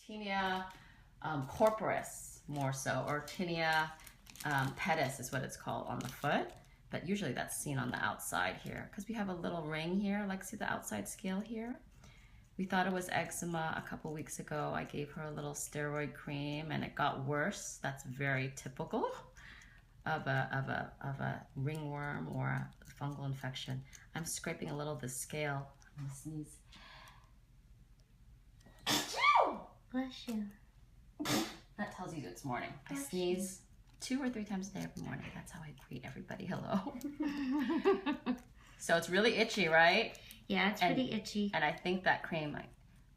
Tinea Corporis more so, or Tinea pedis is what it's called on the foot. But usually that's seen on the outside here because we have a little ring here. Like, see the outside scale here? We thought it was eczema a couple weeks ago. I gave her a little steroid cream and it got worse. That's very typical of a ringworm or a fungal infection. I'm scraping a little of the scale. I'm gonna sneeze. Bless you. That tells you it's morning. I sneeze 2 or 3 times a day every morning. That's how I greet everybody. Hello. So it's really itchy, right? Yeah, it's pretty itchy. And I think that cream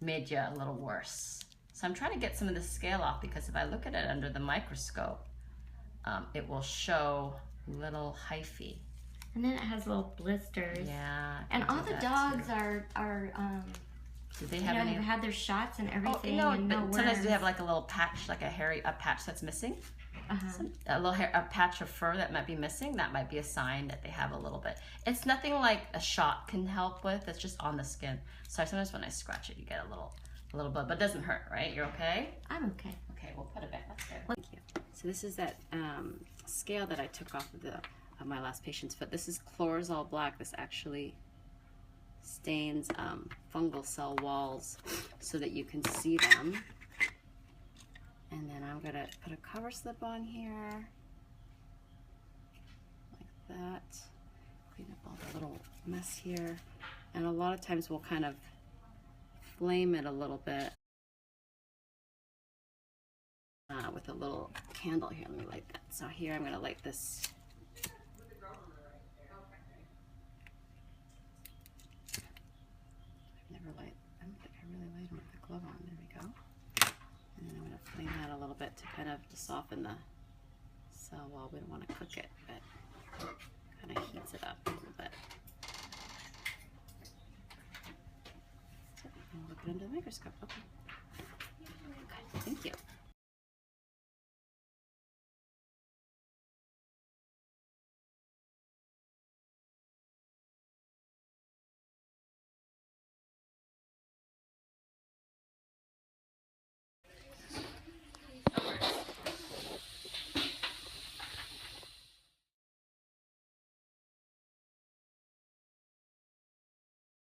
made you a little worse. So I'm trying to get some of the scale off because if I look at it under the microscope, it will show little hyphae. And then it has little blisters. Yeah. And all the dogs are do they have any? Have had their shots and everything. Oh, no, and but sometimes they have like a little patch, like a patch that's missing. A patch of fur that might be missing. That might be a sign that they have a little bit. It's nothing like a shot can help with. It's just on the skin. So sometimes when I scratch it, you get a little blood, but it doesn't hurt, right? You're okay? I'm okay. Okay, we'll put it back. That's good. Thank you. So this is that scale that I took off of my last patient's foot. This is chlorazol black. This actually stains fungal cell walls so that you can see them. And then I'm gonna put a cover slip on here, like that. Clean up all the little mess here. And a lot of times we'll kind of flame it a little bit with a little candle here. Let me light that. So here I'm gonna light this. I don't think I really light them with the glove on. There we go. And then I'm going to flame that a little bit to kind of soften the cell wall. We don't want to cook it, but kind of heats it up a little bit. So I'm going to look it under the microscope. Okay. Good. Thank you.